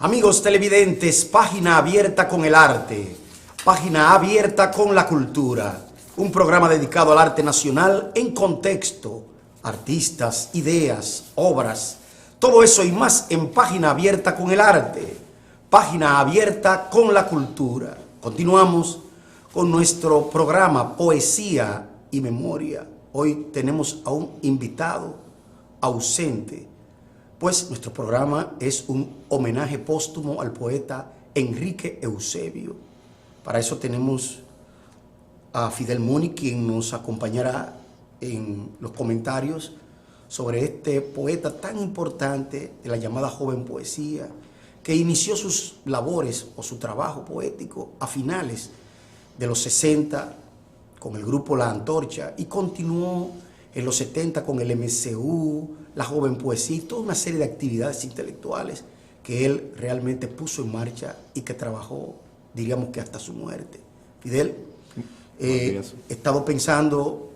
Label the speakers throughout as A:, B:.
A: Amigos televidentes, página abierta con el arte, página abierta con la cultura, un programa dedicado al arte nacional en contexto, artistas, ideas, obras, todo eso y más en página abierta con el arte, página abierta con la cultura. Continuamos con nuestro programa Poesía y Memoria. Hoy tenemos a un invitado ausente, pues nuestro programa es un homenaje póstumo al poeta Enrique Eusebio. Para eso tenemos a Fidel Moni, quien nos acompañará en los comentarios sobre este poeta tan importante de la llamada joven poesía, que inició sus labores o su trabajo poético a finales de los 60 con el grupo La Antorcha y continuó en los 70 con el MCU, la joven poesía y toda una serie de actividades intelectuales que él realmente puso en marcha y que trabajó, diríamos que hasta su muerte. Fidel, he estado pensando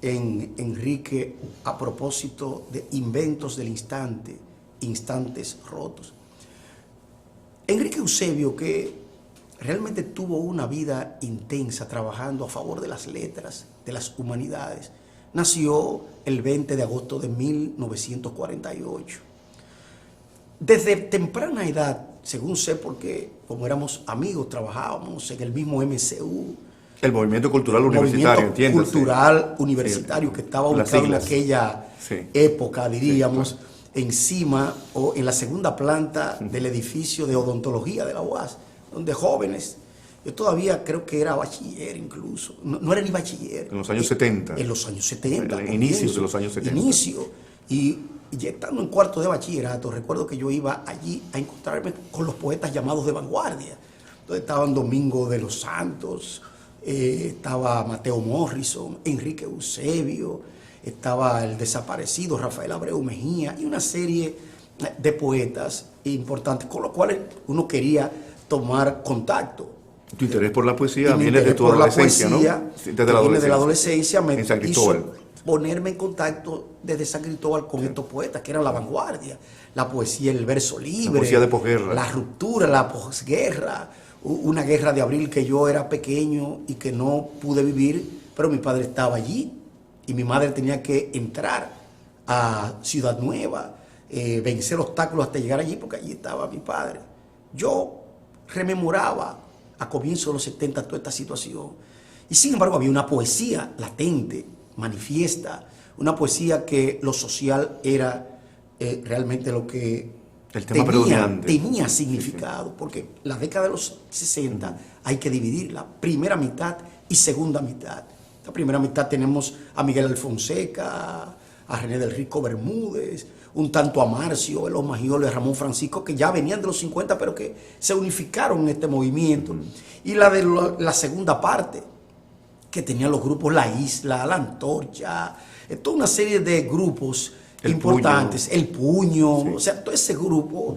A: en Enrique a propósito de inventos del instante, instantes rotos. Enrique Eusebio, que realmente tuvo una vida intensa trabajando a favor de las letras, de las humanidades, nació el 20 de agosto de 1948. Desde temprana edad, según sé, porque como éramos amigos, trabajábamos en el mismo MCU.
B: El Movimiento Cultural Universitario, entiéndase.
A: Cultural Universitario, sí, que estaba ubicado en aquella época, diríamos, encima o en la segunda planta del edificio de odontología de la UAS, donde jóvenes, yo todavía creo que era bachiller incluso, no era ni bachiller.
B: En los años 70.
A: En los años 70.
B: Inicios de los años 70.
A: Inicio. Y ya estando en cuarto de bachillerato, recuerdo que yo iba allí a encontrarme con los poetas llamados de vanguardia. Entonces estaban Domingo de los Santos, estaba Mateo Morrison, Enrique Eusebio, estaba el desaparecido Rafael Abreu Mejía y una serie de poetas importantes con los cuales uno quería tomar contacto.
B: Tu interés por la poesía viene de tu adolescencia, ¿no?
A: Desde la adolescencia me hizo ponerme en contacto desde San Cristóbal con estos poetas que eran la vanguardia, la poesía, el verso libre,
B: la poesía de posguerra,
A: la ruptura, la posguerra, una guerra de abril que yo era pequeño y que no pude vivir, pero mi padre estaba allí y mi madre tenía que entrar a Ciudad Nueva, vencer obstáculos hasta llegar allí porque allí estaba mi padre. Yo rememoraba a comienzos de los 70 toda esta situación y sin embargo había una poesía latente, manifiesta, una poesía que lo social era realmente lo que
B: el tema predominante
A: tenía significado, porque la década de los 60 hay que dividirla, primera mitad y segunda mitad. La primera mitad tenemos a Miguel Alfonseca, a René del Rico Bermúdez, un tanto a Marcio, Elos Maggiolo y a Ramón Francisco, que ya venían de los 50, pero que se unificaron en este movimiento. Y la de la segunda parte, que tenían los grupos La Isla, La Antorcha, toda una serie de grupos importantes, El Puño, o sea, todo ese grupo,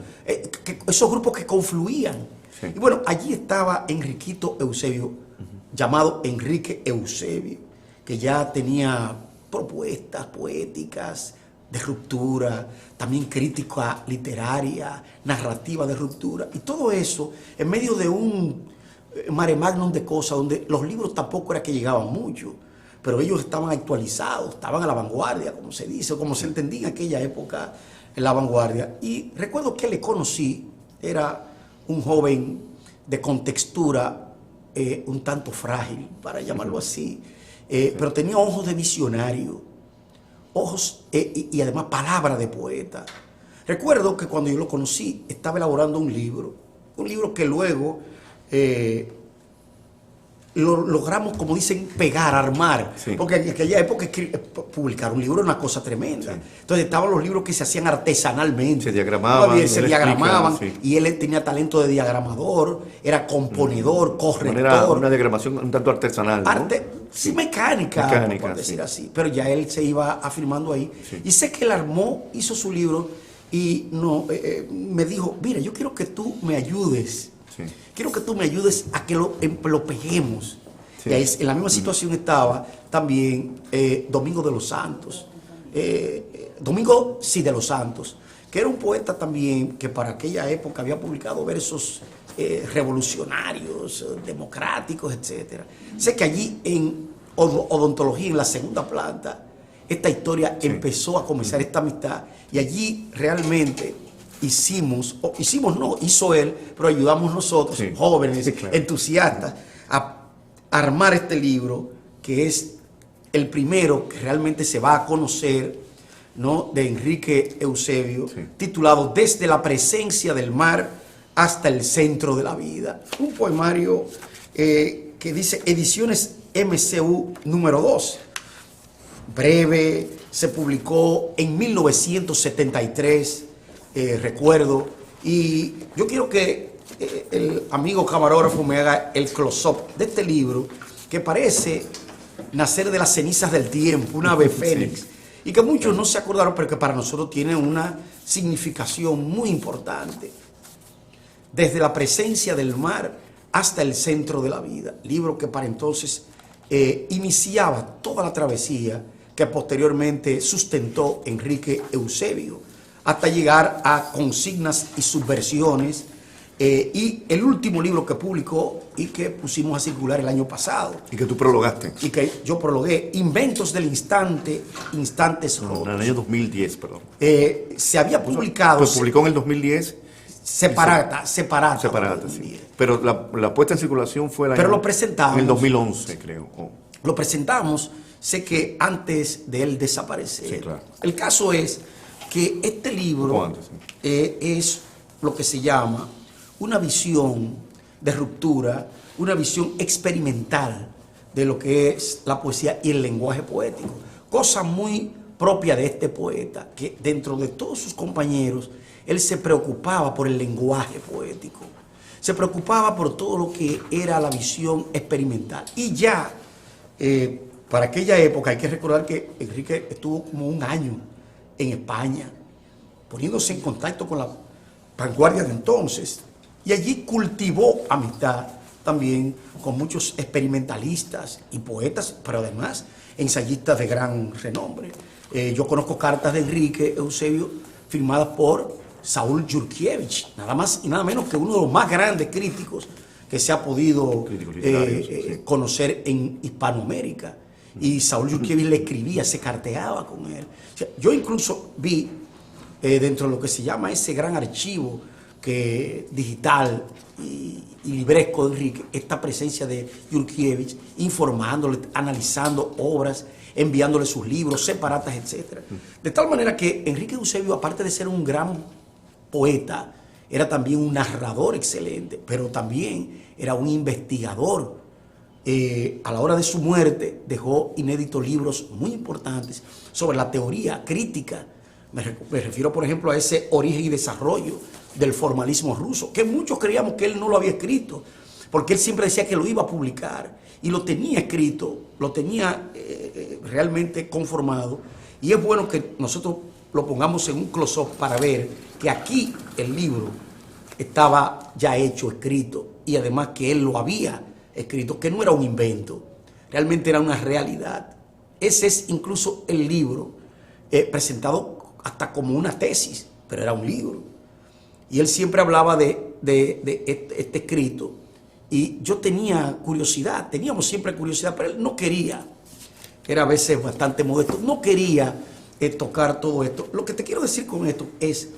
A: esos grupos que confluían. Sí. Y bueno, allí estaba Enriquito Eusebio, llamado Enrique Eusebio, que ya tenía propuestas poéticas de ruptura, también crítica literaria, narrativa de ruptura, y todo eso en medio de un mare magnum de cosas donde los libros tampoco era que llegaban mucho, pero ellos estaban actualizados, estaban a la vanguardia, como se dice, o como se entendía en aquella época en la vanguardia. Y recuerdo que le conocí, era un joven de contextura un tanto frágil, para llamarlo así, pero tenía ojos de visionario, ojos y además palabra de poeta. Recuerdo que cuando yo lo conocí estaba elaborando un libro que luego lo logramos, como dicen, pegar, armar, sí, porque en aquella época publicar un libro era una cosa tremenda. Sí. Entonces estaban los libros que se hacían artesanalmente,
B: se diagramaban,
A: sí, y él tenía talento de diagramador, era componedor, corrector.
B: Era una diagramación un tanto artesanal, ¿no?
A: Sí, mecánica, por decir así, pero ya él se iba afirmando ahí. Sí. Y sé que él armó, hizo su libro y me dijo, mira, yo quiero que tú me ayudes. Sí. Quiero que tú me ayudes a que lo peguemos. Sí. En la misma situación estaba también Domingo de los Santos. Domingo, sí, de los Santos, que era un poeta también que para aquella época había publicado versos revolucionarios, democráticos, etc. Sé que allí en odontología, en la segunda planta, esta historia empezó a comenzar esta amistad, y allí realmente hizo él, pero ayudamos nosotros, jóvenes, entusiastas, a armar este libro, que es el primero que realmente se va a conocer, ¿no?, de Enrique Eusebio, titulado Desde la presencia del mar hasta el centro de la vida. Un poemario que dice Ediciones MCU número 2. Breve, se publicó en 1973, recuerdo, y yo quiero que el amigo camarógrafo me haga el close-up de este libro, que parece nacer de las cenizas del tiempo, una ave fénix, y que muchos no se acordaron, pero que para nosotros tiene una significación muy importante. Desde la presencia del mar hasta el centro de la vida. Libro que para entonces iniciaba toda la travesía que posteriormente sustentó Enrique Eusebio, hasta llegar a Consignas y Subversiones, y el último libro que publicó y que pusimos a circular el año pasado.
B: Y que tú prologaste.
A: Y que yo prologué, Inventos del Instante, Instantes Rotos.
B: En el año 2010, perdón.
A: Se había publicado...
B: Pues publicó en el 2010.
A: Separada,
B: sí. Pero la puesta en circulación fue
A: lo presentamos
B: en el 2011, creo.
A: Lo presentamos, sé que antes de él desaparecer.
B: Sí, claro.
A: El caso es que este libro es lo que se llama una visión de ruptura, una visión experimental de lo que es la poesía y el lenguaje poético. Cosa muy propia de este poeta, que dentro de todos sus compañeros, él se preocupaba por el lenguaje poético, se preocupaba por todo lo que era la visión experimental. Y ya, para aquella época, hay que recordar que Enrique estuvo como un año en España, poniéndose en contacto con la vanguardia de entonces, y allí cultivó amistad también con muchos experimentalistas y poetas, pero además ensayistas de gran renombre. Yo conozco cartas de Enrique Eusebio firmadas por Saúl Yurkiewicz, nada más y nada menos que uno de los más grandes críticos que se ha podido conocer en Hispanoamérica. Y Saúl Yurkiewicz le escribía, se carteaba con él. O sea, yo incluso vi dentro de lo que se llama ese gran archivo digital y libresco de Enrique, esta presencia de Yurkiewicz, informándole, analizando obras, enviándole sus libros, separatas, etc. De tal manera que Enrique Eusebio, aparte de ser un gran poeta, era también un narrador excelente, pero también era un investigador. A la hora de su muerte dejó inéditos libros muy importantes sobre la teoría crítica. Me refiero, por ejemplo, a ese Origen y Desarrollo del formalismo ruso, que muchos creíamos que él no lo había escrito, porque él siempre decía que lo iba a publicar, y lo tenía escrito, lo tenía realmente conformado, y es bueno que nosotros lo pongamos en un close-up para ver que aquí el libro estaba ya hecho, escrito, y además que él lo había escrito, que no era un invento, realmente era una realidad. Ese es incluso el libro presentado hasta como una tesis, pero era un libro. Y él siempre hablaba de este escrito, y yo tenía curiosidad, teníamos siempre curiosidad, pero él no quería, era a veces bastante modesto, no quería tocar todo esto. Lo que te quiero decir con esto es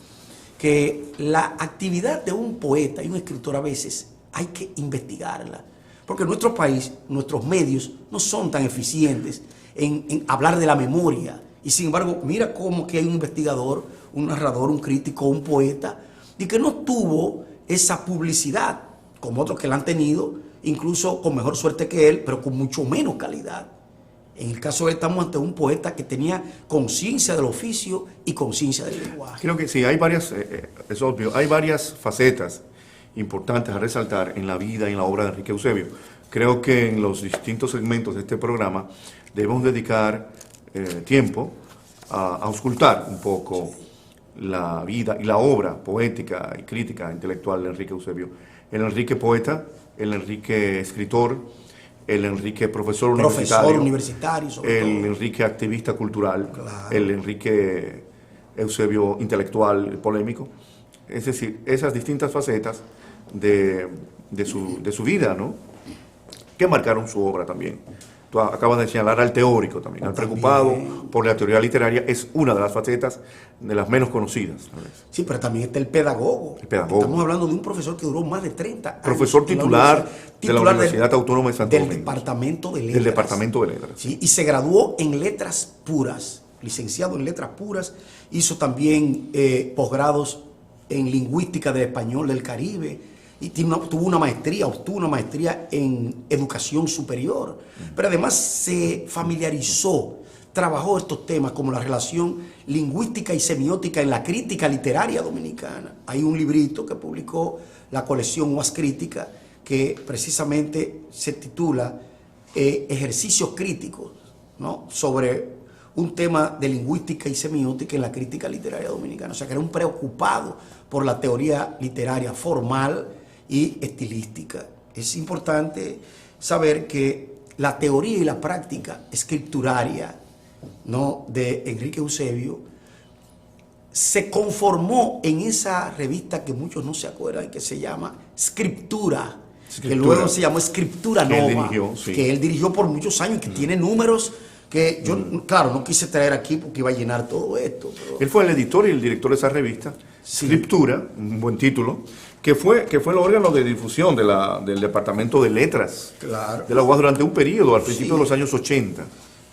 A: que la actividad de un poeta y un escritor a veces hay que investigarla, porque en nuestro país, nuestros medios no son tan eficientes en hablar de la memoria, y sin embargo, mira cómo que hay un investigador, un narrador, un crítico, un poeta, y que no tuvo esa publicidad como otros que la han tenido, incluso con mejor suerte que él, pero con mucho menos calidad. En el caso de él, estamos ante un poeta que tenía conciencia del oficio y conciencia del lenguaje.
B: Creo que sí, hay varias, es obvio, hay varias facetas importantes a resaltar en la vida y en la obra de Enrique Eusebio. Creo que en los distintos segmentos de este programa debemos dedicar tiempo a auscultar un poco la vida y la obra poética y crítica intelectual de Enrique Eusebio. El Enrique poeta, el Enrique escritor, el Enrique profesor universitario,
A: el
B: Enrique activista cultural, claro, el Enrique Eusebio intelectual, polémico. Es decir, esas distintas facetas de su vida, ¿no?, que marcaron su obra también. Tú acabas de señalar al teórico también, al preocupado por la teoría literaria, es una de las facetas de las menos conocidas.
A: Sí, pero también está el pedagogo.
B: El pedagogo.
A: Estamos hablando de un profesor que duró más de 30 años.
B: Profesor titular de la Universidad Autónoma de Santo Domingo.
A: Del Departamento de Letras.
B: Del Departamento de Letras.
A: Sí, y se graduó en Letras Puras, licenciado en Letras Puras, hizo también posgrados en Lingüística del Español del Caribe, y obtuvo una maestría en Educación Superior. Pero además se familiarizó, trabajó estos temas como la relación lingüística y semiótica en la crítica literaria dominicana. Hay un librito que publicó la colección UAS Crítica que precisamente se titula Ejercicios Críticos, ¿no?, sobre un tema de lingüística y semiótica en la crítica literaria dominicana. O sea, que era un preocupado por la teoría literaria formal y estilística. Es importante saber que la teoría y la práctica escripturaria, ¿no?, de Enrique Eusebio se conformó en esa revista que muchos no se acuerdan, que se llama Scriptura, que luego se llamó Scriptura Nova, que él dirigió por muchos años y que tiene números que yo, claro, no quise traer aquí porque iba a llenar todo esto. Pero...
B: Él fue el editor y el director de esa revista, Scriptura, un buen título, que fue el órgano de difusión del Departamento de Letras de la UAS durante un periodo, al principio de los años 80.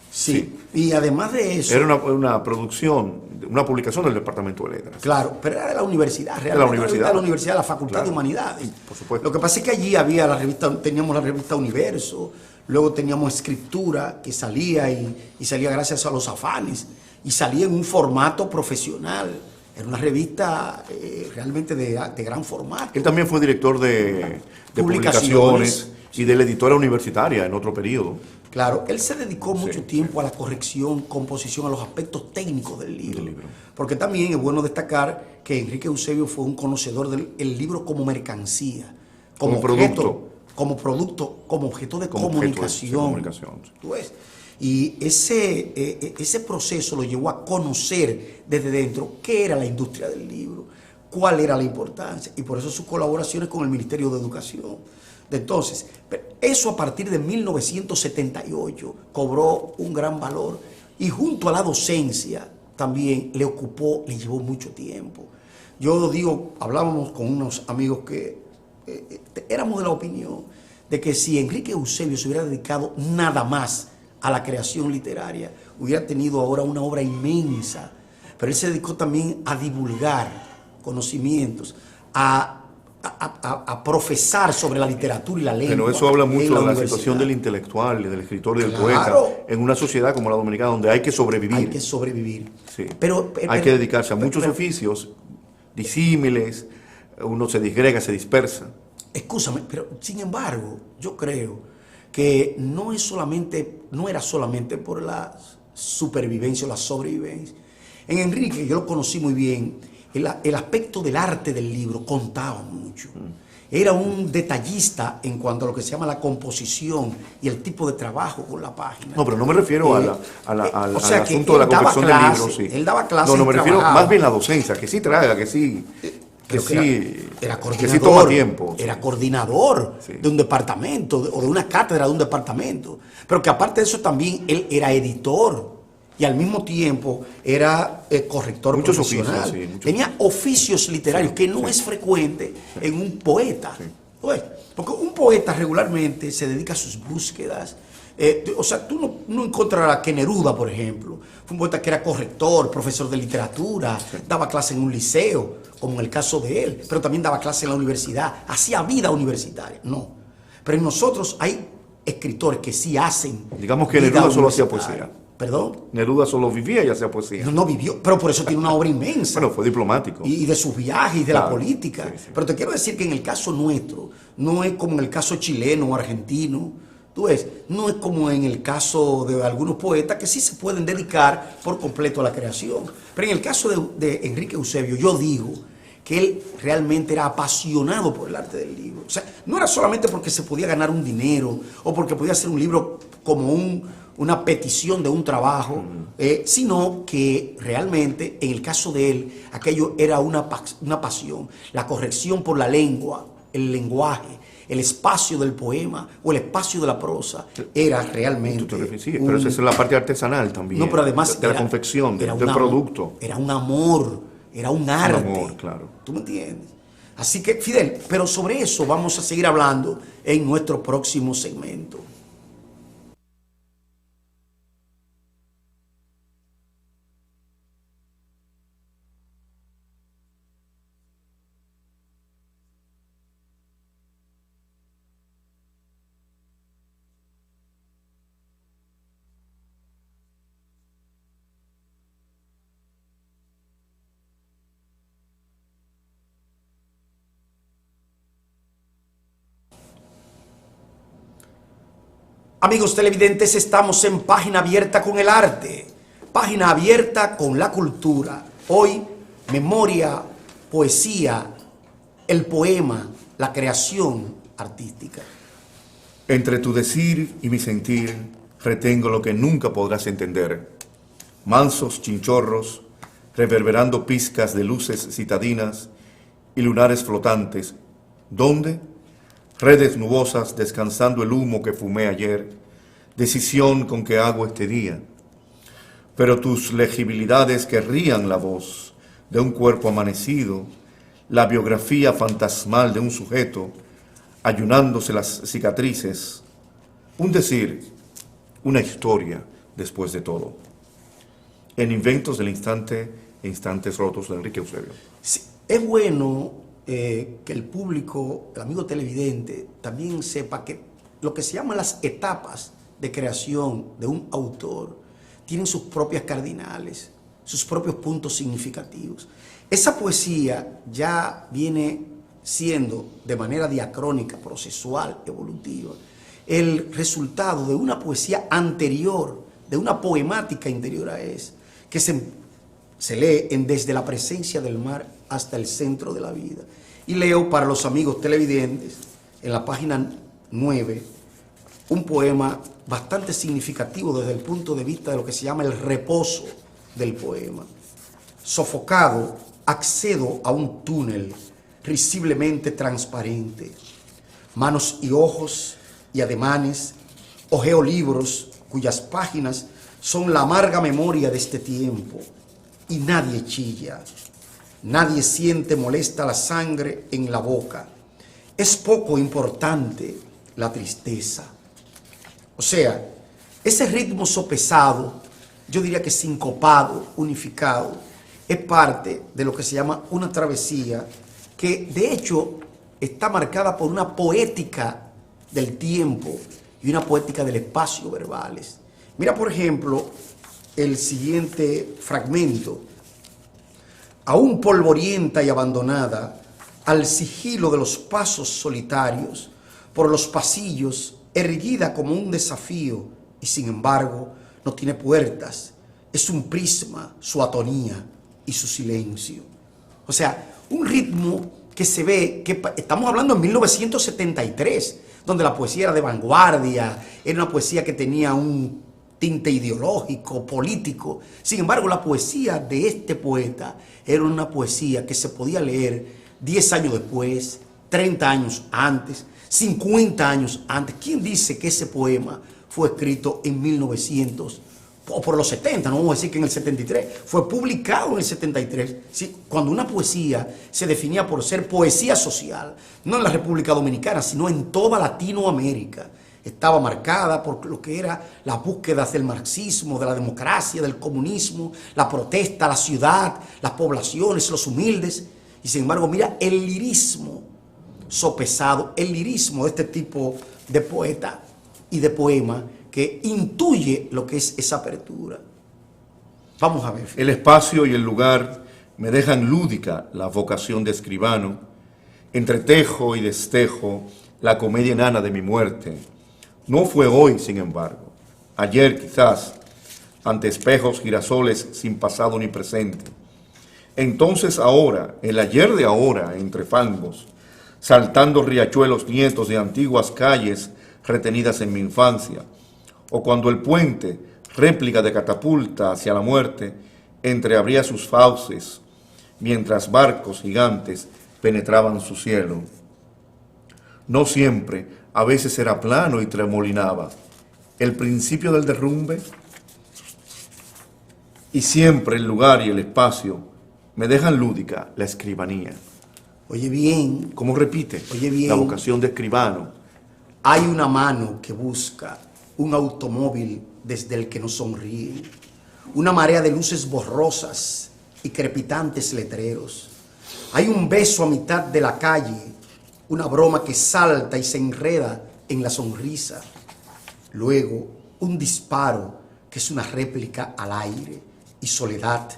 A: Sí, y además de eso...
B: Era una producción, una publicación del Departamento de Letras.
A: Claro, pero era de la universidad, realmente. De la universidad, de la Facultad de Humanidades.
B: Por supuesto.
A: Lo que pasa es que allí había teníamos la revista Universo, luego teníamos Escritura, que salía y salía gracias a los afanes, y salía en un formato profesional. Era una revista realmente de gran formato.
B: Él también fue director de publicaciones y de la editora universitaria en otro periodo.
A: Claro, él se dedicó mucho tiempo a la corrección, composición, a los aspectos técnicos del libro. Porque también es bueno destacar que Enrique Eusebio fue un conocedor del libro como mercancía, como objeto, como objeto de comunicación. ¿Tú ves? Y ese proceso lo llevó a conocer desde dentro qué era la industria del libro, cuál era la importancia, y por eso sus colaboraciones con el Ministerio de Educación. Entonces, eso a partir de 1978 cobró un gran valor, y junto a la docencia también le llevó mucho tiempo. Yo digo, hablábamos con unos amigos que éramos de la opinión de que si Enrique Eusebio se hubiera dedicado nada más a la creación literaria, hubiera tenido ahora una obra inmensa, pero él se dedicó también a divulgar conocimientos, a profesar sobre la literatura y la lengua.
B: Pero eso habla mucho de la situación del intelectual, del escritor y del poeta, en una sociedad como la dominicana, donde hay que sobrevivir.
A: Hay que sobrevivir.
B: Sí. Hay que dedicarse a muchos oficios, disímiles, uno se disgrega, se dispersa.
A: Escúchame, pero sin embargo, yo creo que no era solamente por la supervivencia o la sobrevivencia. En Enrique, yo lo conocí muy bien, el aspecto del arte del libro contaba mucho. Era un detallista en cuanto a lo que se llama la composición y el tipo de trabajo con la página.
B: No, pero no me refiero al asunto de la confección del libro. Sí.
A: Él daba clases.
B: No, me refiero más bien a la docencia, que sí traga, que sí...
A: Era coordinador,
B: que sí toma tiempo.
A: Era coordinador de un departamento o de una cátedra de un departamento. Pero que aparte de eso también él era editor y al mismo tiempo era corrector profesional.
B: Oficios,
A: tenía oficios literarios que no es frecuente en un poeta. Pues, porque un poeta regularmente se dedica a sus búsquedas. O sea, tú no encontrarás que Neruda, por ejemplo, fue un poeta que era corrector, profesor de literatura, daba clase en un liceo, como en el caso de él, pero también daba clase en la universidad, hacía vida universitaria. No. Pero en nosotros hay escritores que sí hacen.
B: Digamos que Neruda solo hacía poesía.
A: ¿Perdón?
B: Neruda solo vivía y hacía poesía.
A: No vivió, pero por eso tiene una obra inmensa.
B: Bueno, fue diplomático.
A: Y de sus viajes y de la política. Sí. Pero te quiero decir que en el caso nuestro, no es como en el caso chileno o argentino. Tú ves, no es como en el caso de algunos poetas que sí se pueden dedicar por completo a la creación. Pero en el caso de Enrique Eusebio, yo digo que él realmente era apasionado por el arte del libro. O sea, no era solamente porque se podía ganar un dinero o porque podía hacer un libro como una petición de un trabajo, sino que realmente, en el caso de él, aquello era una pasión, la corrección por la lengua, el lenguaje, el espacio del poema o el espacio de la prosa, era realmente...
B: Sí, pero esa es la parte artesanal también.
A: No, pero además
B: de la confección, del producto.
A: Era un amor, era un arte.
B: Un amor, claro.
A: ¿Tú me entiendes? Así que, Fidel, pero sobre eso vamos a seguir hablando en nuestro próximo segmento. Amigos televidentes, estamos en Página Abierta con el Arte, Página Abierta con la Cultura. Hoy, memoria, poesía, el poema, la creación artística.
B: Entre tu decir y mi sentir, retengo lo que nunca podrás entender. Mansos chinchorros, reverberando pizcas de luces citadinas y lunares flotantes. ¿Dónde? Redes nubosas descansando el humo que fumé ayer, decisión con que hago este día. Pero tus legibilidades querrían la voz de un cuerpo amanecido, la biografía fantasmal de un sujeto, ayunándose las cicatrices, un decir, una historia después de todo. En Inventos del Instante e Instantes Rotos de Enrique Eusebio.
A: Sí, es bueno que el público, el amigo televidente, también sepa que lo que se llaman las etapas de creación de un autor tienen sus propias cardinales, sus propios puntos significativos. Esa poesía ya viene siendo de manera diacrónica, procesual, evolutiva, el resultado de una poesía anterior, de una poemática interior a esa, que se lee en Desde la presencia del mar hasta el centro de la vida. Y leo para los amigos televidentes, en la página 9, un poema bastante significativo desde el punto de vista de lo que se llama el reposo del poema. Sofocado, accedo a un túnel risiblemente transparente. Manos y ojos y ademanes, hojeo libros cuyas páginas son la amarga memoria de este tiempo. Y nadie chilla, nadie siente molesta la sangre en la boca. Es poco importante la tristeza. O sea, ese ritmo sopesado, yo diría que sincopado, unificado, es parte de lo que se llama una travesía que de hecho está marcada por una poética del tiempo y una poética del espacio verbales. Mira, por ejemplo, el siguiente fragmento. Aún polvorienta y abandonada, al sigilo de los pasos solitarios, por los pasillos, erguida como un desafío, y sin embargo no tiene puertas, es un prisma, su atonía y su silencio. O sea, un ritmo que se ve, que estamos hablando en 1973, donde la poesía era de vanguardia, era una poesía que tenía un tinte ideológico, político. Sin embargo, la poesía de este poeta era una poesía que se podía leer 10 años después, 30 años antes, 50 años antes. ¿Quién dice que ese poema fue escrito en 1900 o por los 70? No vamos a decir que en el 73. Fue publicado en el 73. ¿Sí? Cuando una poesía se definía por ser poesía social, no en la República Dominicana, sino en toda Latinoamérica, estaba marcada por lo que era las búsquedas del marxismo, de la democracia, del comunismo, la protesta, la ciudad, las poblaciones, los humildes. Y sin embargo, mira el lirismo sopesado, el lirismo de este tipo de poeta y de poema que intuye lo que es esa apertura. Vamos a ver.
B: El espacio y el lugar me dejan lúdica la vocación de escribano, entretejo y destejo la comedia enana de mi muerte. No fue hoy, sin embargo, ayer quizás, ante espejos girasoles sin pasado ni presente. Entonces ahora, el ayer de ahora, entre fangos, saltando riachuelos nietos de antiguas calles retenidas en mi infancia, o cuando el puente, réplica de catapulta hacia la muerte, entreabría sus fauces, mientras barcos gigantes penetraban su cielo. No siempre, a veces era plano y tremolinaba. El principio del derrumbe, y siempre el lugar y el espacio me dejan lúdica la escribanía.
A: Oye bien,
B: ¿Cómo repite?
A: Oye bien.
B: La vocación de escribano.
A: hay una mano que busca un automóvil desde el que no sonríe, una marea de luces borrosas y crepitantes letreros. Hay un beso a mitad de la calle, una broma que salta y se enreda en la sonrisa. Luego, un disparo que es una réplica al aire y soledad,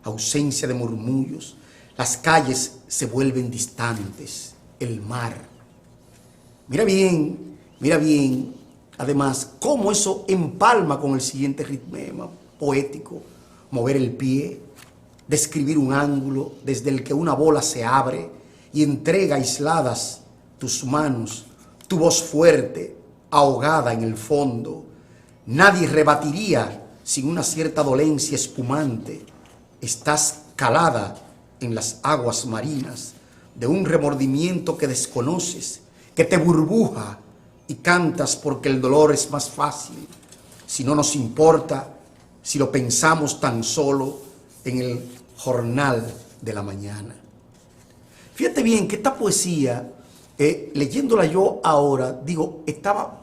A: ausencia de murmullos. Las calles se vuelven distantes, el mar. Mira bien, además, cómo eso empalma con el siguiente ritmema poético, mover el pie, describir un ángulo desde el que una bola se abre y entrega aisladas tus manos, tu voz fuerte, ahogada en el fondo. Nadie rebatiría sin una cierta dolencia espumante. Estás calada en las aguas marinas de un remordimiento que desconoces, que te burbuja y cantas porque el dolor es más fácil. Si no nos importa, si lo pensamos tan solo en el jornal de la mañana. Fíjate bien que esta poesía, leyéndola yo ahora, digo, estaba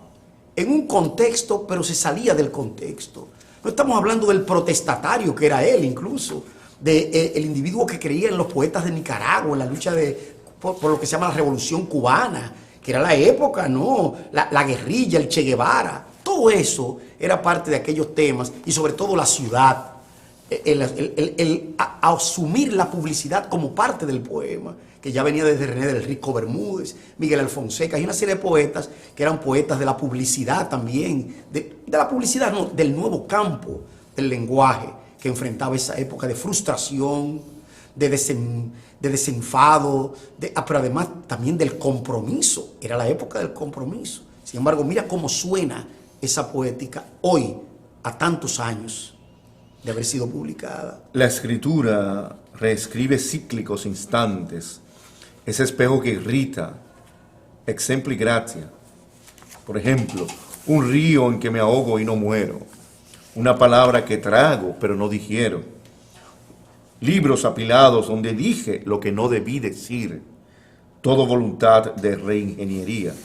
A: en un contexto, pero se salía del contexto. No estamos hablando del protestatario, que era él incluso, el individuo que creía en los poetas de Nicaragua, en la lucha por lo que se llama la Revolución Cubana, que era la época, ¿no? La guerrilla, el Che Guevara, todo eso era parte de aquellos temas, y sobre todo la ciudad, el asumir la publicidad como parte del poema, que ya venía desde René del Risco Bermúdez, Miguel Alfonseca, y una serie de poetas que eran poetas de la publicidad también, de la publicidad, no, del nuevo campo del lenguaje que enfrentaba esa época de frustración, de desenfado, pero además también del compromiso. Era la época del compromiso. Sin embargo, mira cómo suena esa poética hoy, a tantos años de haber sido publicada.
B: La escritura reescribe cíclicos instantes, ese espejo que irrita, exempli gratia. Por ejemplo, un río en que me ahogo y no muero, una palabra que trago pero no digiero, libros apilados donde dije lo que no debí decir, todo voluntad de reingeniería,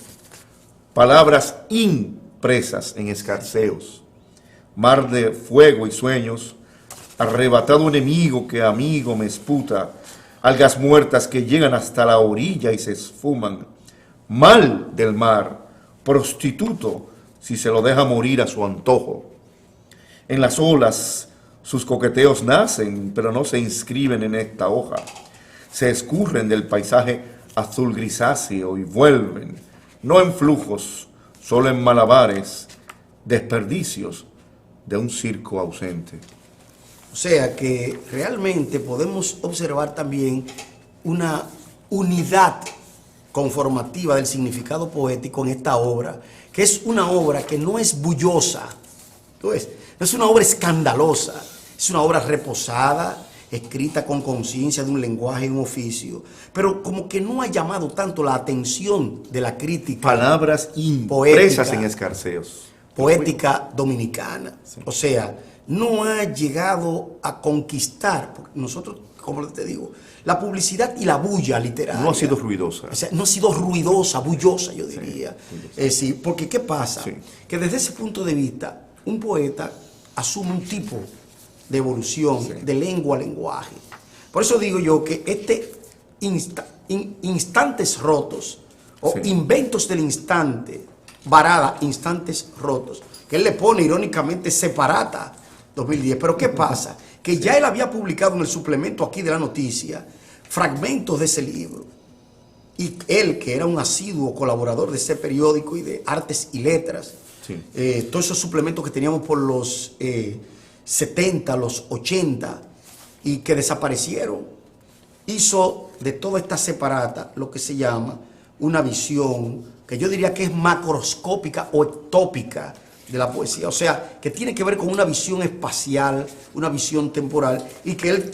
B: palabras impresas en escarceos, mar de fuego y sueños, arrebatado enemigo que amigo me esputa, algas muertas que llegan hasta la orilla y se esfuman, mal del mar, prostituto si se lo deja morir a su antojo. En las olas sus coqueteos nacen, pero no se inscriben en esta hoja, se escurren del paisaje azul grisáceo y vuelven, no en flujos, solo en malabares, desperdicios de un circo ausente.
A: O sea que realmente podemos observar también una unidad conformativa del significado poético en esta obra, que es una obra que no es bullosa, no es una obra escandalosa, es una obra reposada, escrita con conciencia de un lenguaje y un oficio, pero como que no ha llamado tanto la atención de la crítica.
B: Palabras impresas en escarceos.
A: Poética dominicana. Sí. O sea, no ha llegado a conquistar, porque nosotros, como te digo, la publicidad y la bulla literaria.
B: No ha sido ruidosa.
A: O sea, no ha sido ruidosa, bullosa, yo diría. Sí, sí, porque ¿qué pasa? Sí. Que desde ese punto de vista, un poeta asume un tipo de evolución, sí, de lengua a lenguaje. Por eso digo yo que instantes rotos, o sí, inventos del instante, Varada, instantes rotos, que él le pone irónicamente Separata 2010. Pero ¿qué pasa? Que sí, ya él había publicado en el suplemento aquí de la noticia fragmentos de ese libro. Y él, que era un asiduo colaborador de ese periódico y de Artes y Letras, sí, todos esos suplementos que teníamos por los 70, los 80, y que desaparecieron, hizo de toda esta Separata lo que se llama una visión que yo diría que es macroscópica o ectópica de la poesía, o sea, que tiene que ver con una visión espacial, una visión temporal, y que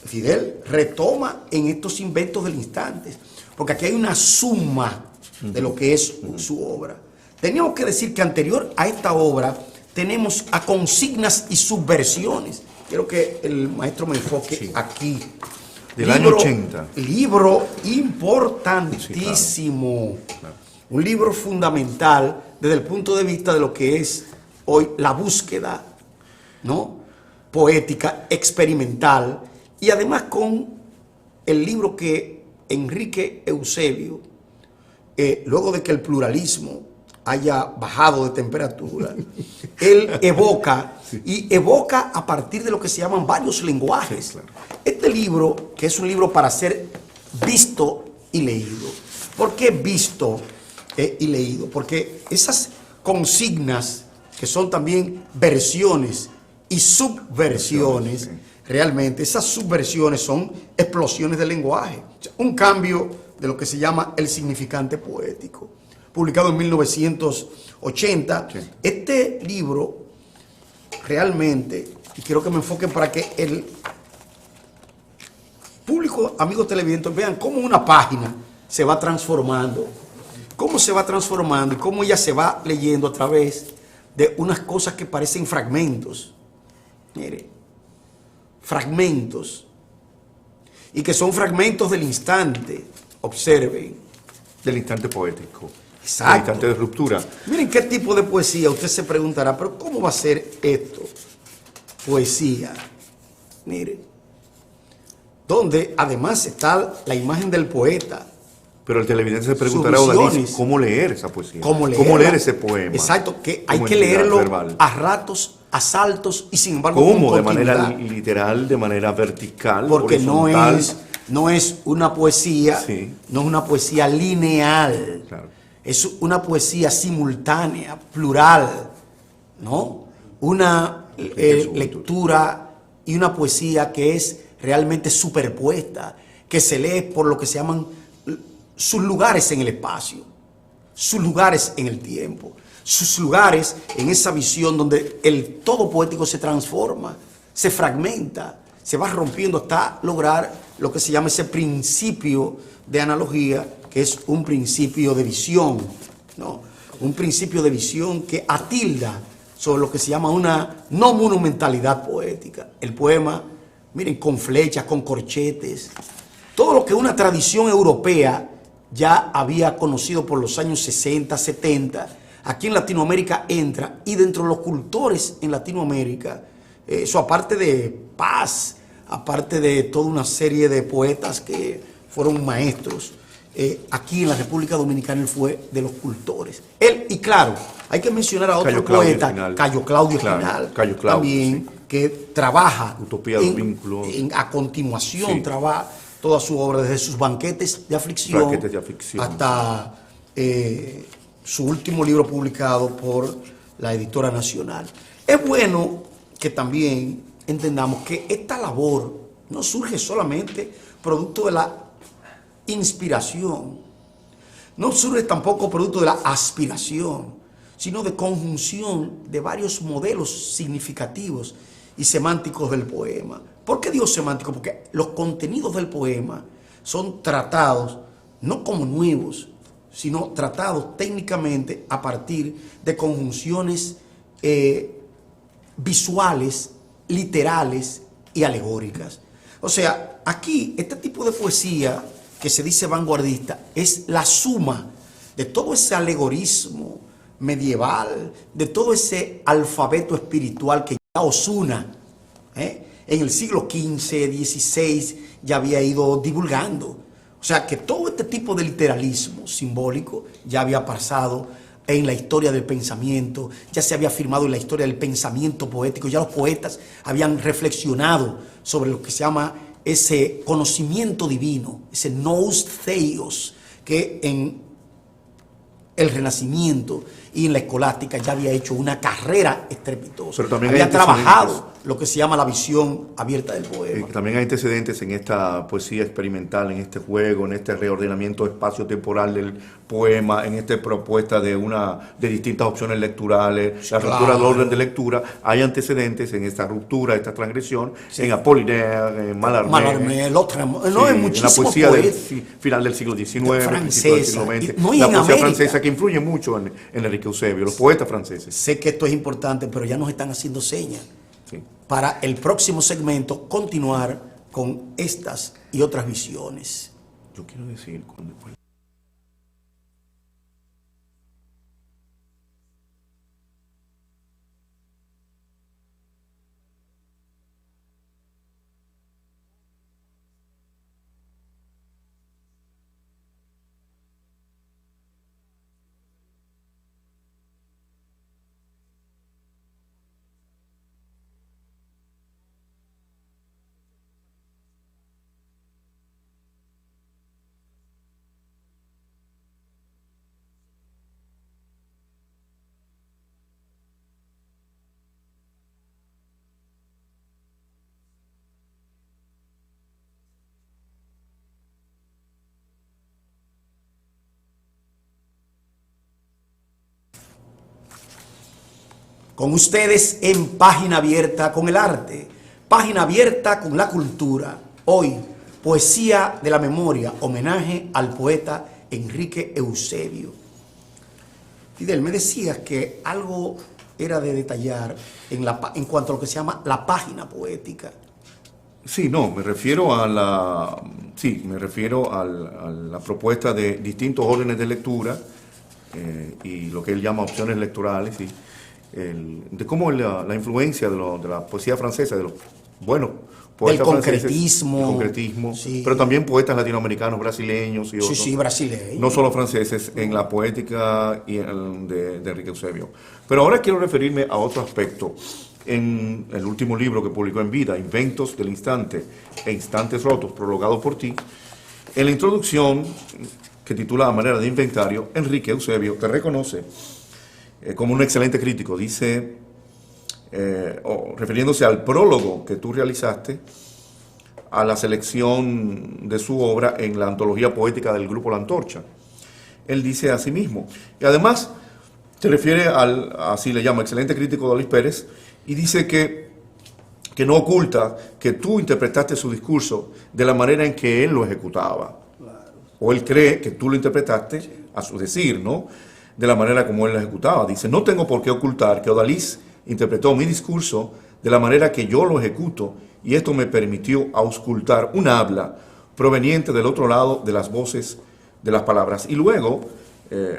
A: Fidel retoma en estos inventos del instante, porque aquí hay una suma de lo que es su obra. Teníamos que decir que anterior a esta obra tenemos a consignas y subversiones. Quiero que el maestro me enfoque aquí.
B: Del año 80.
A: Libro importantísimo.
B: Sí, claro.
A: Un libro fundamental desde el punto de vista de lo que es hoy la búsqueda, ¿no?, poética, experimental, y además con el libro que Enrique Eusebio, luego de que el pluralismo haya bajado de temperatura, él evoca, y evoca a partir de lo que se llaman varios lenguajes.
B: Claro.
A: Este libro, que es un libro para ser visto y leído. ¿Por qué visto y leído? Porque esas consignas, que son también versiones y subversiones, realmente esas subversiones son explosiones del lenguaje, un cambio de lo que se llama el significante poético, publicado en 1980. Este libro realmente, y quiero que me enfoquen para que el público, amigos televidentes, vean cómo una página se va transformando, cómo se va transformando y cómo ella se va leyendo a través de unas cosas que parecen fragmentos. Mire, fragmentos, y que son fragmentos del instante. Observen.
B: Del instante poético.
A: Exacto.
B: Del instante de ruptura.
A: Miren qué tipo de poesía. Usted se preguntará, pero ¿cómo va a ser esto? Poesía. Mire, donde además está la imagen del poeta.
B: Pero el televidente se preguntará, ¿cómo leer esa poesía? ¿Cómo leer ese poema?
A: Exacto, que hay que leerlo verbal, a ratos, a saltos, y sin embargo
B: ¿cómo? ¿De manera literal, de manera vertical,
A: porque no es una poesía,
B: sí,
A: no es una poesía lineal,
B: claro,
A: es una poesía simultánea, plural, ¿no? Una lectura y una poesía que es realmente superpuesta, que se lee por lo que se llaman sus lugares en el espacio, sus lugares en el tiempo, sus lugares en esa visión donde el todo poético se transforma, se fragmenta, se va rompiendo hasta lograr lo que se llama ese principio de analogía, que es un principio de visión, ¿no? Un principio de visión que atilda sobre lo que se llama una no monumentalidad poética. El poema, miren, con flechas, con corchetes, todo lo que una tradición europea ya había conocido por los años 60, 70, aquí en Latinoamérica entra, y dentro de los cultores en Latinoamérica, eso aparte de Paz, aparte de toda una serie de poetas que fueron maestros, aquí en la República Dominicana él fue de los cultores. Él, y claro, hay que mencionar a otro poeta, Cayo Claudio Ginal, también, sí, que trabaja
B: Utopía del Vínculo.
A: A continuación, sí, trabaja toda su obra, desde sus banquetes de aflicción, hasta su último libro publicado por la Editora Nacional. Es bueno que también entendamos que esta labor no surge solamente producto de la inspiración, no surge tampoco producto de la aspiración, sino de conjunción de varios modelos significativos y semánticos del poema. ¿Por qué digo semántico? Porque los contenidos del poema son tratados no como nuevos, sino tratados técnicamente a partir de conjunciones visuales, literales y alegóricas. O sea, aquí este tipo de poesía que se dice vanguardista es la suma de todo ese alegorismo medieval, de todo ese alfabeto espiritual que ya Osuna, en el siglo XV, XVI, ya había ido divulgando. O sea, que todo este tipo de literalismo simbólico ya había pasado en la historia del pensamiento, ya se había afirmado en la historia del pensamiento poético, ya los poetas habían reflexionado sobre lo que se llama ese conocimiento divino, ese nous theos, que en el Renacimiento y en la escolástica ya había hecho una carrera estrepitosa.
B: Pero también
A: había
B: hay
A: trabajado lo que se llama la visión abierta del poema.
B: También hay antecedentes en esta poesía experimental, en este juego, en este reordenamiento espacio-temporal del poema, en esta propuesta de distintas opciones lecturales, la ruptura del orden de lectura. Hay antecedentes en esta ruptura, esta transgresión, en Apollinaire, en Mallarmé,
A: en la
B: poesía del final del siglo XIX, principio del siglo XX, la poesía francesa, que influye mucho en Enrique Eusebio, los poetas franceses.
A: Sé que esto es importante, pero ya nos están haciendo señas. Sí. Para el próximo segmento continuar con estas y otras visiones.
B: Yo quiero decir,
A: Con ustedes en Página Abierta con el arte, Página Abierta con la cultura. Hoy, poesía de la memoria, homenaje al poeta Enrique Eusebio. Fidel, me decías que algo era de detallar en cuanto a lo que se llama la página poética.
B: Sí, no, me refiero a la propuesta de distintos órdenes de lectura y lo que él llama opciones electorales, ¿sí? De cómo la influencia de la poesía francesa, de los buenos poetas
A: concretismo,
B: sí. Pero también poetas latinoamericanos, brasileños y otros.
A: Sí, brasileños.
B: No solo franceses, en la poética de Enrique Eusebio. Pero ahora quiero referirme a otro aspecto. En el último libro que publicó en vida, Inventos del Instante e Instantes Rotos, prologado por ti, en la introducción, que titula A manera de inventario, Enrique Eusebio te reconoce como un excelente crítico. Dice, refiriéndose al prólogo que tú realizaste a la selección de su obra en la antología poética del Grupo La Antorcha. Él dice a sí mismo, y además se refiere así le llama, excelente crítico de Luis Pérez, y dice que no oculta que tú interpretaste su discurso de la manera en que él lo ejecutaba. Claro. O él cree que tú lo interpretaste, sí, a su decir, ¿no?, de la manera como él lo ejecutaba. Dice, no tengo por qué ocultar que Odalis interpretó mi discurso de la manera que yo lo ejecuto, y esto me permitió auscultar un habla proveniente del otro lado de las voces de las palabras. Y luego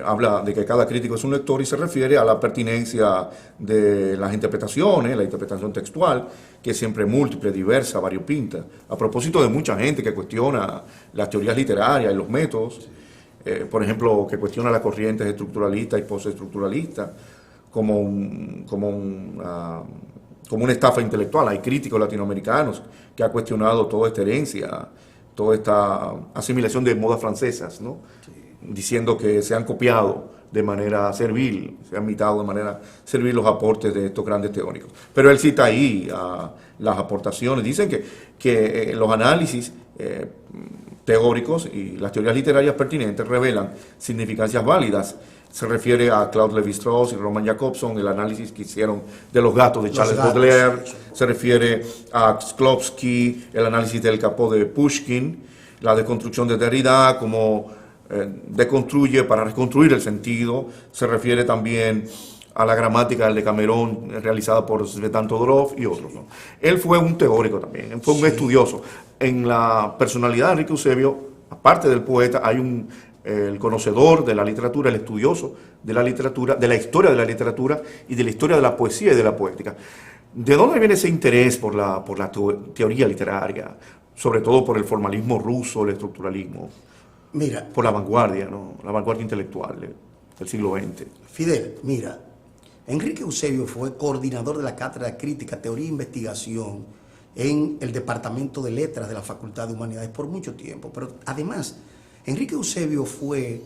B: habla de que cada crítico es un lector y se refiere a la pertinencia de las interpretaciones, la interpretación textual, que es siempre múltiple, diversa, variopinta. A propósito de mucha gente que cuestiona las teorías literarias y los métodos, por ejemplo, que cuestiona las corrientes estructuralistas y postestructuralistas como una estafa intelectual. Hay críticos latinoamericanos que han cuestionado toda esta herencia, toda esta asimilación de modas francesas, ¿no? Sí. Diciendo que se han copiado de manera servil, se han imitado de manera servil los aportes de estos grandes teóricos. Pero él cita ahí las aportaciones. Dicen que los análisis teóricos y las teorías literarias pertinentes revelan significancias válidas. Se refiere a Claude Lévi-Strauss y Roman Jakobson, el análisis que hicieron de los gatos de Charles Baudelaire. Se refiere a Shklovsky, el análisis del Capó de Pushkin, la deconstrucción de Derrida, como deconstruye para reconstruir el sentido. Se refiere también a la gramática del Decamerón realizada por Svetan Todorov y otros, ¿no? Él fue un teórico también, él fue un estudioso. En la personalidad de Enrique Eusebio, aparte del poeta, hay el conocedor de la literatura, el estudioso de la literatura, de la historia de la literatura y de la historia de la poesía y de la poética. ¿De dónde viene ese interés por la teoría literaria? Sobre todo por el formalismo ruso, el estructuralismo.
A: Mira,
B: por la vanguardia, ¿no?, la vanguardia intelectual del siglo XX.
A: Fidel, mira, Enrique Eusebio fue coordinador de la Cátedra Crítica, Teoría e Investigación en el Departamento de Letras de la Facultad de Humanidades por mucho tiempo. Pero además, Enrique Eusebio fue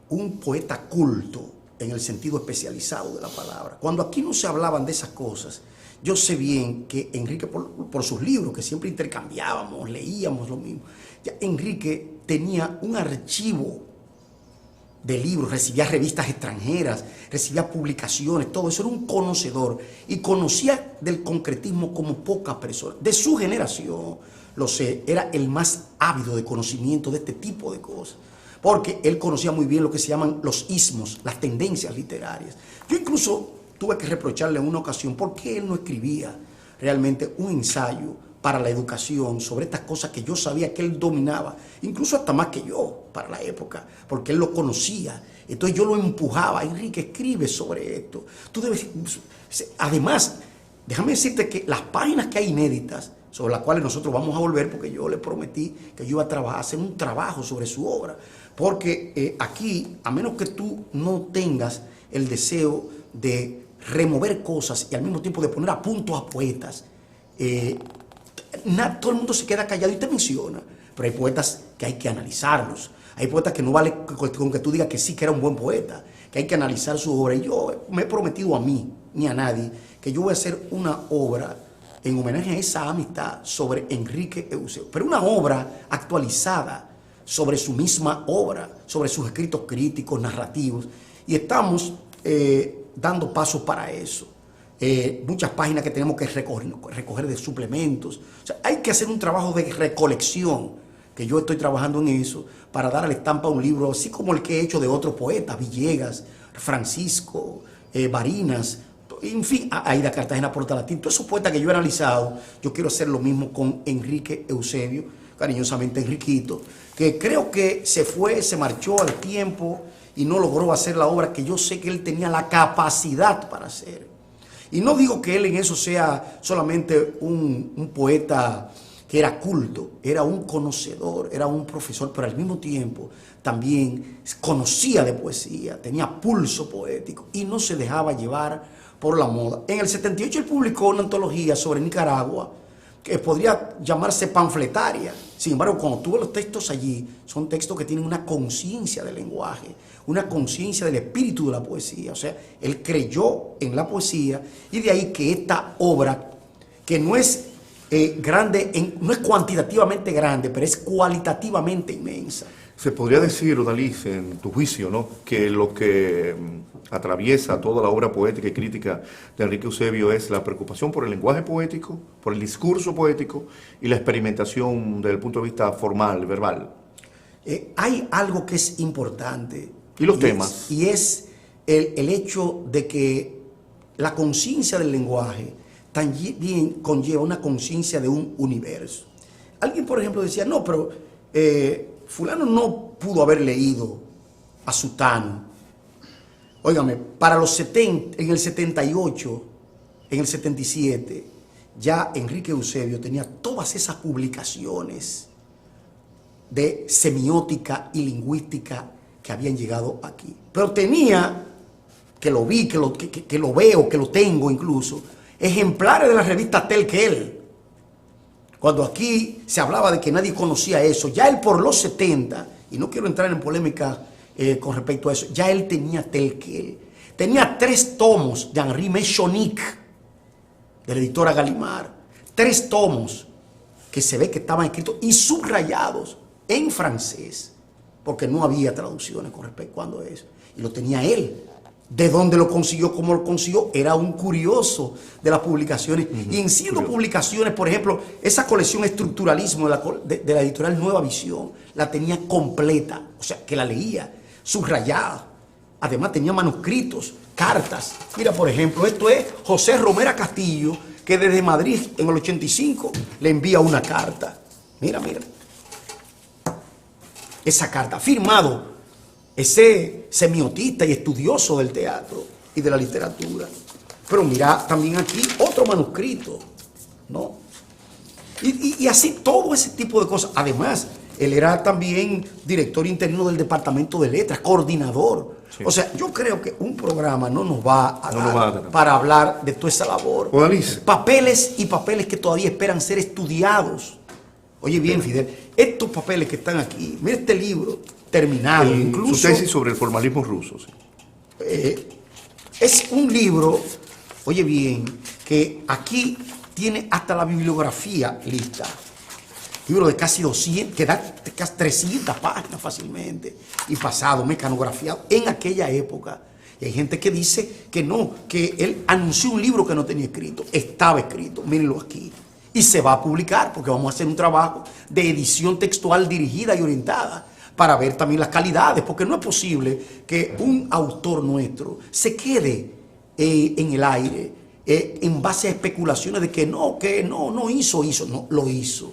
A: un poeta culto, en el sentido especializado de la palabra. Cuando aquí no se hablaban de esas cosas, yo sé bien que Enrique, por sus libros, que siempre intercambiábamos, leíamos lo mismo, ya Enrique tenía un archivo de libros, recibía revistas extranjeras, recibía publicaciones, todo eso, era un conocedor y conocía del concretismo como pocas personas. De su generación, lo sé, era el más ávido de conocimiento de este tipo de cosas, porque él conocía muy bien lo que se llaman los ismos, las tendencias literarias. Yo incluso tuve que reprocharle en una ocasión por qué él no escribía realmente un ensayo para la educación sobre estas cosas que yo sabía que él dominaba, incluso hasta más que yo para la época, porque él lo conocía. Entonces yo lo empujaba: Enrique, escribe sobre esto. Tú debes... Además, déjame decirte que las páginas que hay inéditas, sobre las cuales nosotros vamos a volver, porque yo le prometí que yo iba a trabajar, hacer un trabajo sobre su obra, porque aquí, a menos que tú no tengas el deseo de remover cosas y al mismo tiempo de poner a punto a poetas, todo el mundo se queda callado y te menciona, pero hay poetas que hay que analizarlos. Hay poetas que no vale con que tú digas que sí, que era un buen poeta, que hay que analizar su obra. Y yo me he prometido a mí, ni a nadie, que yo voy a hacer una obra en homenaje a esa amistad sobre Enrique Eusebio, pero una obra actualizada sobre su misma obra, sobre sus escritos críticos, narrativos, y estamos dando pasos para eso. Muchas páginas que tenemos que recoger de suplementos. O sea, hay que hacer un trabajo de recolección, que yo estoy trabajando en eso, para dar a la estampa un libro, así como el que he hecho de otros poetas, Villegas, Francisco, Barinas, en fin, Aida Cartagena Portalatín, todos esos poetas que yo he analizado. Yo quiero hacer lo mismo con Enrique Eusebio, cariñosamente Enriquito, que creo que se fue, se marchó al tiempo y no logró hacer la obra que yo sé que él tenía la capacidad para hacer. Y no digo que él en eso sea solamente un poeta que era culto, era un conocedor, era un profesor, pero al mismo tiempo también conocía de poesía, tenía pulso poético y no se dejaba llevar por la moda. En el 78 él publicó una antología sobre Nicaragua que podría llamarse panfletaria. Sin embargo, cuando tú ves los textos allí, son textos que tienen una conciencia del lenguaje, una conciencia del espíritu de la poesía. O sea, él creyó en la poesía, y de ahí que esta obra, que no es grande, no es cuantitativamente grande, pero es cualitativamente inmensa.
B: Se podría decir, Odalis, en tu juicio, ¿no?, que lo que atraviesa toda la obra poética y crítica de Enrique Eusebio es la preocupación por el lenguaje poético, por el discurso poético y la experimentación desde el punto de vista formal, verbal.
A: Hay algo que es importante.
B: ¿Y los temas?
A: Y es el hecho de que la conciencia del lenguaje también conlleva una conciencia de un universo. Alguien, por ejemplo, decía: no, pero fulano no pudo haber leído a Sutano. Óigame, para los 70, en el 78, en el 77, ya Enrique Eusebio tenía todas esas publicaciones de semiótica y lingüística que habían llegado aquí. Pero tenía, que lo vi, que lo veo, que lo tengo incluso, ejemplares de la revista Telquel. Cuando aquí se hablaba de que nadie conocía eso, ya él por los 70, y no quiero entrar en polémica con respecto a eso, ya él tenía Telquel. Tenía 3 tomos de Henri Mechonic, de la editora Gallimard. 3 tomos que se ve que estaban escritos y subrayados en francés, porque no había traducciones con respecto a eso. Y lo tenía él. ¿De dónde lo consiguió? ¿Cómo lo consiguió? Era un curioso de las publicaciones. Y en siendo publicaciones, por ejemplo, esa colección Estructuralismo de la editorial Nueva Visión, la tenía completa. O sea, que la leía, subrayada. Además tenía manuscritos, cartas. Mira, por ejemplo, esto es José Romera Castillo, que desde Madrid en el 85 le envía una carta. Mira, mira. Esa carta, firmado ese semiotista y estudioso del teatro y de la literatura. Pero mira también aquí otro manuscrito, ¿no? Y así todo ese tipo de cosas. Además, él era también director interino del Departamento de Letras, coordinador. Sí. O sea, yo creo que un programa no nos va a dar para hablar de toda esa labor.
B: Odalis.
A: Papeles y papeles que todavía esperan ser estudiados. Oye bien, Fidel, estos papeles que están aquí, mira este libro terminado, incluso...
B: Su tesis sobre el formalismo ruso. Sí.
A: Es un libro, oye bien, que aquí tiene hasta la bibliografía lista. Libro de casi 200, que da casi 300 páginas fácilmente, y pasado, mecanografiado, en aquella época. Y hay gente que dice que no, que él anunció un libro que no tenía escrito. Estaba escrito, mírenlo aquí. Y se va a publicar, porque vamos a hacer un trabajo de edición textual dirigida y orientada para ver también las calidades, porque no es posible que un autor nuestro se quede en el aire en base a especulaciones de que no hizo, no, lo hizo.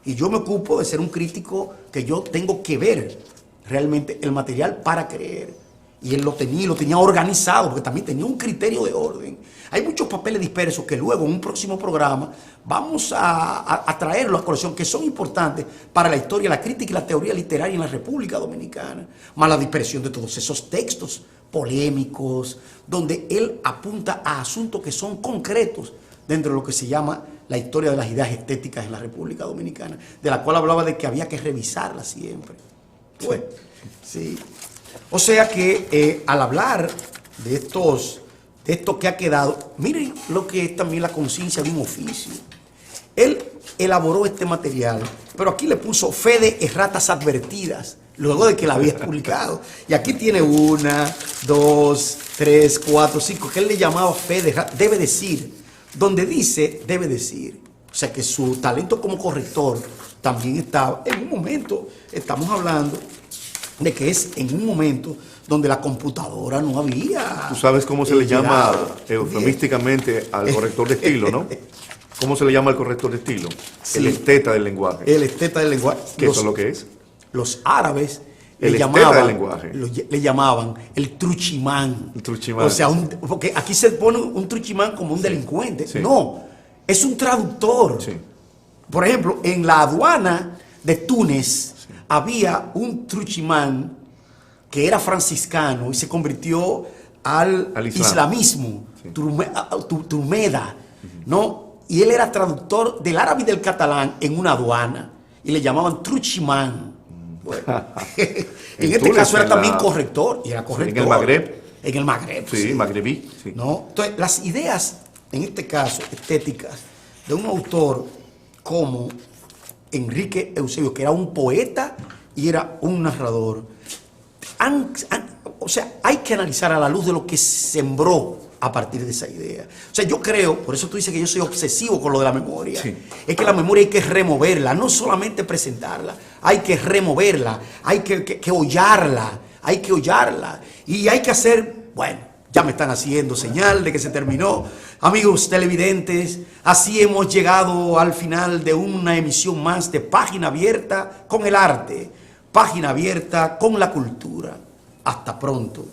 A: Y yo me ocupo de ser un crítico que yo tengo que ver realmente el material para creer. Y él lo tenía organizado, porque también tenía un criterio de orden. Hay muchos papeles dispersos que luego en un próximo programa vamos a traerlo a colación, que son importantes para la historia, la crítica y la teoría literaria en la República Dominicana, más la dispersión de todos esos textos polémicos, donde él apunta a asuntos que son concretos dentro de lo que se llama la historia de las ideas estéticas en la República Dominicana, de la cual hablaba de que había que revisarla siempre. Pues, sí. O sea que al hablar de esto que ha quedado, miren lo que es también la conciencia de un oficio. Él elaboró este material, pero aquí le puso fe de erratas advertidas, luego de que la había publicado. Y aquí tiene 1, 2, 3, 4, 5, que él le llamaba fe de erratas, debe decir. Donde dice, debe decir. O sea que su talento como corrector también estaba. En un momento, estamos hablando de que es en un momento donde la computadora no había.
B: Tú sabes cómo se le llama eufemísticamente al corrector de estilo, ¿no? ¿Cómo se le llama al corrector de estilo? Sí. El esteta del lenguaje.
A: El esteta del lenguaje.
B: ¿Qué es lo que es?
A: Los árabes
B: el esteta del lenguaje.
A: Le llamaban el truchimán.
B: El truchimán.
A: O sea, porque aquí se pone un truchimán como un delincuente. Sí. No, es un traductor. Sí. Por ejemplo, en la aduana de Túnez había un truchimán que era franciscano y se convirtió al islamismo, sí. Turmeda, ¿no? Y él era traductor del árabe y del catalán en una aduana y le llamaban truchimán. Bueno, en este caso era también corrector, y era corrector.
B: En el Magreb.
A: En el Magreb.
B: Sí, magrebí. Sí.
A: ¿No? Entonces, las ideas, en este caso, estéticas, de un autor como Enrique Eusebio, que era un poeta y era un narrador, o sea, hay que analizar a la luz de lo que sembró a partir de esa idea. O sea, yo creo, por eso tú dices que yo soy obsesivo con lo de la memoria, sí. Es que la memoria hay que removerla, no solamente presentarla, hay que removerla, hay que hollarla, y hay que hacer, bueno, ya me están haciendo señal de que se terminó. Amigos televidentes, así hemos llegado al final de una emisión más de Página Abierta con el arte, Página Abierta con la cultura. Hasta pronto.